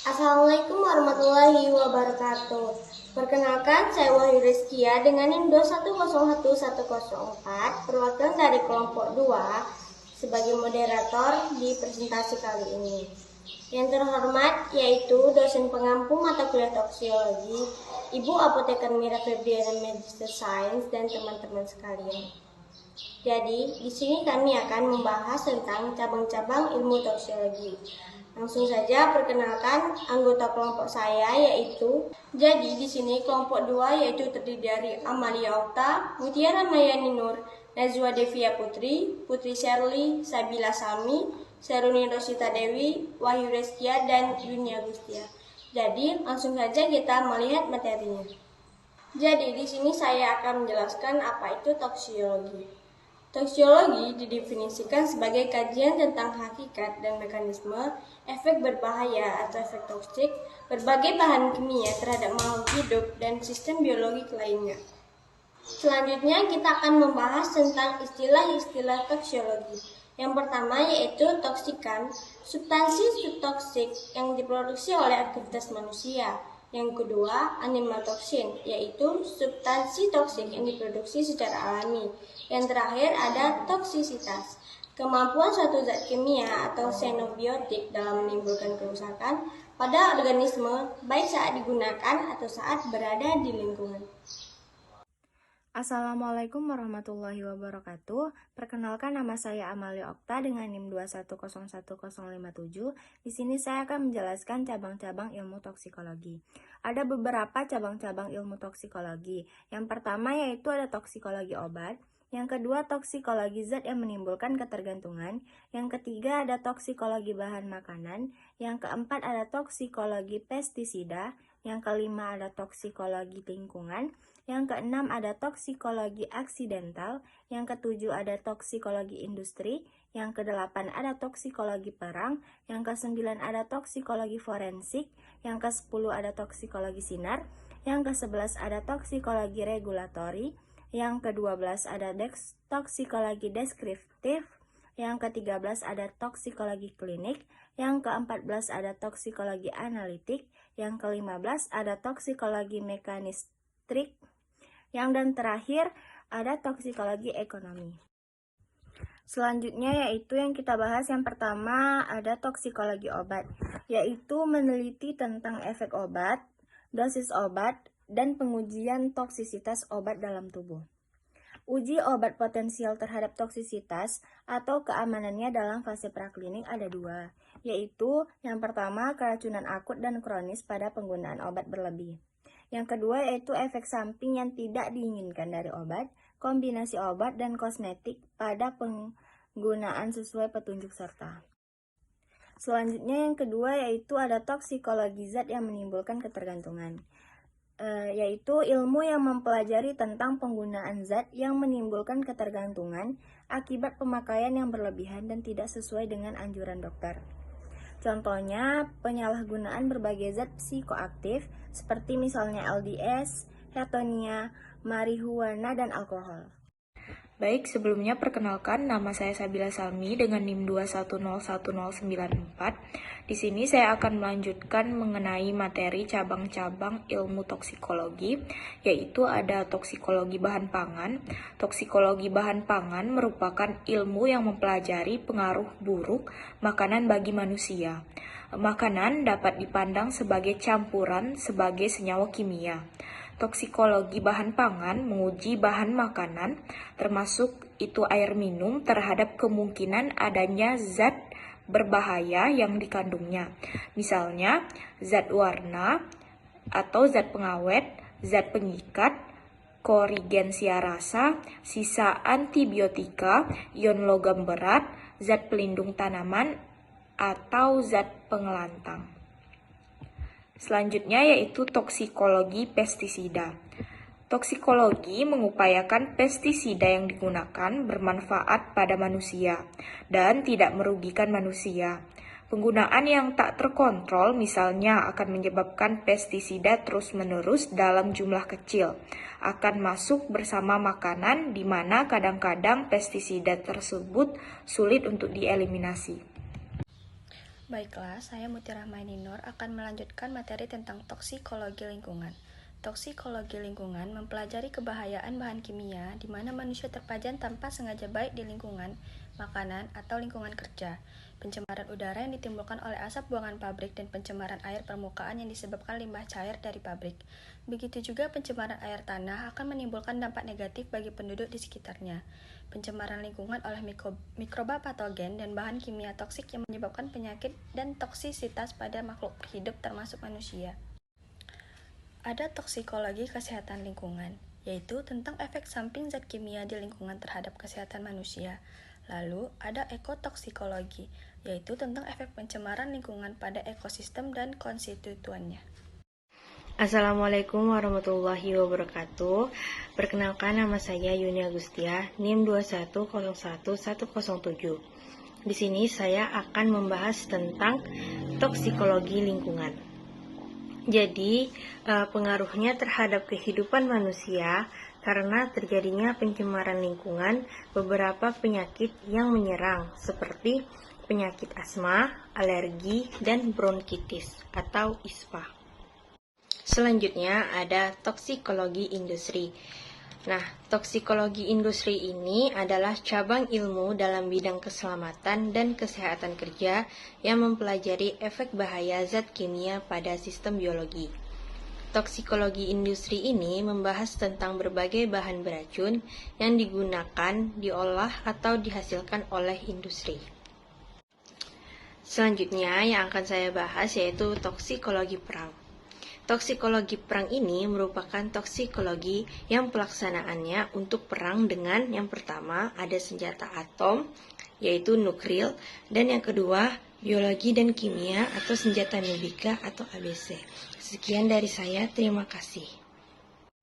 Assalamualaikum warahmatullahi wabarakatuh. Perkenalkan, saya Wahyu Rizkia dengan NIM 2101104, perwakilan dari kelompok 2 sebagai moderator di presentasi kali ini. Yang terhormat yaitu dosen pengampu mata kuliah toksiologi, Ibu Apoteker Mira Febriana Magister Science dan teman-teman sekalian. Jadi, di sini kami akan membahas tentang cabang-cabang ilmu toksiologi. Langsung saja perkenalkan anggota kelompok saya yaitu. Jadi di sini kelompok 2 yaitu terdiri dari Amalia Okta, Mutiara Mayani Nur, Najwa Devia Putri, Putri Sherly, Sabila Sami, Seruni Rosita Dewi, Wahyu Rizkia dan Yuni Agustia. Jadi langsung saja kita melihat materinya. Jadi di sini saya akan menjelaskan apa itu toksiologi. Toksiologi didefinisikan sebagai kajian tentang hakikat dan mekanisme efek berbahaya atau efek toksik berbagai bahan kimia terhadap makhluk hidup dan sistem biologik lainnya. Selanjutnya kita akan membahas tentang istilah-istilah toksiologi. Yang pertama yaitu toksikan, substansi subtoksik yang diproduksi oleh aktivitas manusia. Yang kedua, animal toxin, yaitu substansi toksik yang diproduksi secara alami. Yang terakhir ada toksisitas, kemampuan suatu zat kimia atau xenobiotik dalam menimbulkan kerusakan pada organisme baik saat digunakan atau saat berada di lingkungan. Assalamualaikum warahmatullahi wabarakatuh. Perkenalkan, nama saya Amalia Okta dengan NIM 2101057. Di sini saya akan menjelaskan cabang-cabang ilmu toksikologi. Ada beberapa cabang-cabang ilmu toksikologi. Yang pertama yaitu ada toksikologi obat. Yang kedua, toksikologi zat yang menimbulkan ketergantungan. Yang ketiga, ada toksikologi bahan makanan. Yang keempat, ada toksikologi pestisida. Yang kelima, ada toksikologi lingkungan. Yang keenam, ada toksikologi aksidental. Yang ketujuh, ada toksikologi industri. Yang kedelapan, ada toksikologi perang. Yang kesembilan, ada toksikologi forensik. Yang kesepuluh, ada toksikologi sinar. Yang kesebelas, ada toksikologi regulatori. Yang ke-12 ada toksikologi deskriptif. Yang ke-13 ada toksikologi klinik. Yang ke-14 ada toksikologi analitik. Yang ke-15 ada toksikologi mekanistik. Dan terakhir ada toksikologi ekonomi. Selanjutnya yaitu yang kita bahas, yang pertama ada toksikologi obat, yaitu meneliti tentang efek obat, dosis obat, dan pengujian toksisitas obat dalam tubuh. Uji obat potensial terhadap toksisitas atau keamanannya dalam fase praklinik ada dua, yaitu yang pertama keracunan akut dan kronis pada penggunaan obat berlebih. Yang kedua yaitu efek samping yang tidak diinginkan dari obat, kombinasi obat dan kosmetik pada penggunaan sesuai petunjuk serta. Selanjutnya yang kedua yaitu ada toksikologi zat yang menimbulkan ketergantungan, yaitu ilmu yang mempelajari tentang penggunaan zat yang menimbulkan ketergantungan akibat pemakaian yang berlebihan dan tidak sesuai dengan anjuran dokter. Contohnya, penyalahgunaan berbagai zat psikoaktif seperti misalnya LSD, hetonia, marihuana, dan alkohol. Baik, sebelumnya perkenalkan, nama saya Sabila Sami dengan NIM 2101094. Di sini saya akan melanjutkan mengenai materi cabang-cabang ilmu toksikologi, yaitu ada toksikologi bahan pangan. Toksikologi bahan pangan merupakan ilmu yang mempelajari pengaruh buruk makanan bagi manusia. Makanan dapat dipandang sebagai campuran sebagai senyawa kimia. Toksikologi bahan pangan menguji bahan makanan, termasuk itu air minum, terhadap kemungkinan adanya zat berbahaya yang dikandungnya. Misalnya, zat warna atau zat pengawet, zat pengikat, korigensia rasa, sisa antibiotika, ion logam berat, zat pelindung tanaman, atau zat pengelantang. Selanjutnya yaitu toksikologi pestisida. Toksikologi mengupayakan pestisida yang digunakan bermanfaat pada manusia dan tidak merugikan manusia. Penggunaan yang tak terkontrol misalnya akan menyebabkan pestisida terus-menerus dalam jumlah kecil, akan masuk bersama makanan di mana kadang-kadang pestisida tersebut sulit untuk dieliminasi. Baiklah, saya Muti Rahmaini Nur akan melanjutkan materi tentang toksikologi lingkungan. Toksikologi lingkungan mempelajari kebahayaan bahan kimia di mana manusia terpajan tanpa sengaja baik di lingkungan, makanan, atau lingkungan kerja. Pencemaran udara yang ditimbulkan oleh asap buangan pabrik dan pencemaran air permukaan yang disebabkan limbah cair dari pabrik. Begitu juga pencemaran air tanah akan menimbulkan dampak negatif bagi penduduk di sekitarnya. Pencemaran lingkungan oleh mikroba patogen dan bahan kimia toksik yang menyebabkan penyakit dan toksisitas pada makhluk hidup termasuk manusia. Ada toksikologi kesehatan lingkungan, yaitu tentang efek samping zat kimia di lingkungan terhadap kesehatan manusia. Lalu ada ekotoksikologi, yaitu tentang efek pencemaran lingkungan pada ekosistem dan konstituennya. Assalamualaikum warahmatullahi wabarakatuh. Perkenalkan, nama saya Yuni Agustia, NIM 2101107. Di sini saya akan membahas tentang toksikologi lingkungan. Jadi, pengaruhnya terhadap kehidupan manusia karena terjadinya pencemaran lingkungan, beberapa penyakit yang menyerang seperti penyakit asma, alergi, dan bronkitis atau ISPA. Selanjutnya ada toksikologi industri. Nah, toksikologi industri ini adalah cabang ilmu dalam bidang keselamatan dan kesehatan kerja yang mempelajari efek bahaya zat kimia pada sistem biologi. Toksikologi industri ini membahas tentang berbagai bahan beracun yang digunakan, diolah, atau dihasilkan oleh industri. Selanjutnya yang akan saya bahas yaitu toksikologi perang. Toksikologi perang ini merupakan toksikologi yang pelaksanaannya untuk perang dengan yang pertama ada senjata atom, yaitu nuklir, dan yang kedua biologi dan kimia atau senjata nubika atau ABC. Sekian dari saya, terima kasih.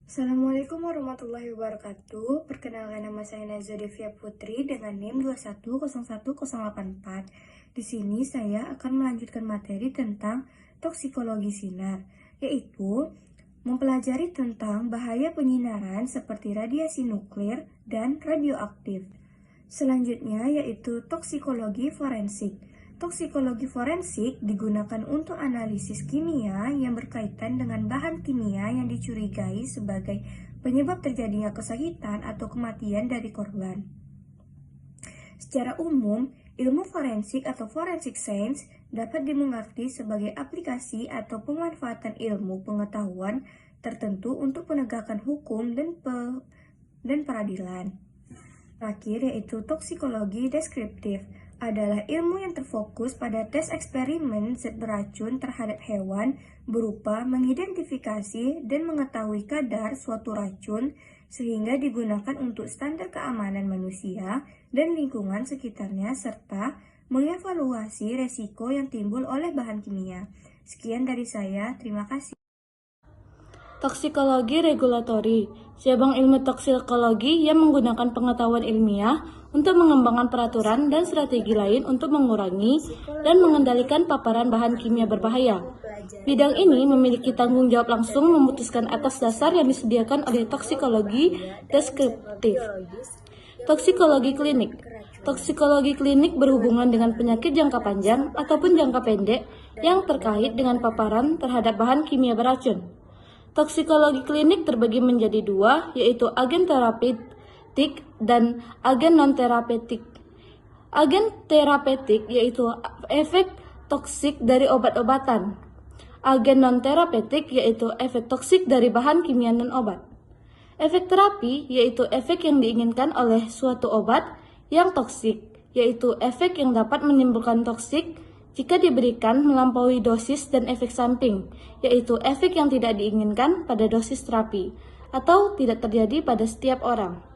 Assalamualaikum warahmatullahi wabarakatuh. Perkenalkan, nama saya Nazwa Devia Putri dengan NIM 2101084. Di sini saya akan melanjutkan materi tentang toksikologi sinar, yaitu mempelajari tentang bahaya penyinaran seperti radiasi nuklir dan radioaktif. Selanjutnya yaitu toksikologi forensik. Toksikologi forensik digunakan untuk analisis kimia yang berkaitan dengan bahan kimia yang dicurigai sebagai penyebab terjadinya kesakitan atau kematian dari korban. Secara umum, ilmu forensik atau forensic science dapat dimengerti sebagai aplikasi atau pemanfaatan ilmu pengetahuan tertentu untuk penegakan hukum dan peradilan. Terakhir yaitu toksikologi deskriptif, adalah ilmu yang terfokus pada tes eksperimen zat beracun terhadap hewan berupa mengidentifikasi dan mengetahui kadar suatu racun sehingga digunakan untuk standar keamanan manusia dan lingkungan sekitarnya serta mengevaluasi resiko yang timbul oleh bahan kimia. Sekian dari saya, terima kasih. Toksikologi regulatori, cabang ilmu toksikologi yang menggunakan pengetahuan ilmiah untuk mengembangkan peraturan dan strategi lain untuk mengurangi dan mengendalikan paparan bahan kimia berbahaya. Bidang ini memiliki tanggung jawab langsung memutuskan atas dasar yang disediakan oleh toksikologi deskriptif. Toksikologi klinik. Toksikologi klinik berhubungan dengan penyakit jangka panjang ataupun jangka pendek yang terkait dengan paparan terhadap bahan kimia beracun. Toksikologi klinik terbagi menjadi dua, yaitu agen terapeutik dan agen non-terapeutik. Agen terapeutik yaitu efek toksik dari obat-obatan. Agen non-terapeutik yaitu efek toksik dari bahan kimia non-obat. Efek terapi yaitu efek yang diinginkan oleh suatu obat yang toksik, yaitu efek yang dapat menimbulkan toksik jika diberikan melampaui dosis dan efek samping, yaitu efek yang tidak diinginkan pada dosis terapi, atau tidak terjadi pada setiap orang.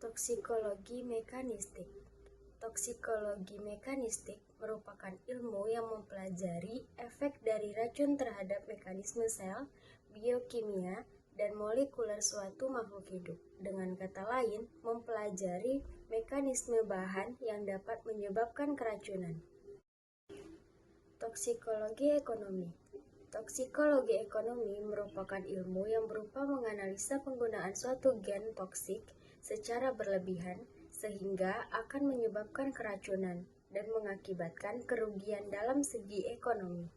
Toksikologi mekanistik. Toksikologi mekanistik merupakan ilmu yang mempelajari efek dari racun terhadap mekanisme sel, biokimia, dan molekuler suatu makhluk hidup. Dengan kata lain, mempelajari mekanisme bahan yang dapat menyebabkan keracunan. Toksikologi ekonomi. Toksikologi ekonomi merupakan ilmu yang berupa menganalisa penggunaan suatu gen toksik secara berlebihan sehingga akan menyebabkan keracunan dan mengakibatkan kerugian dalam segi ekonomi.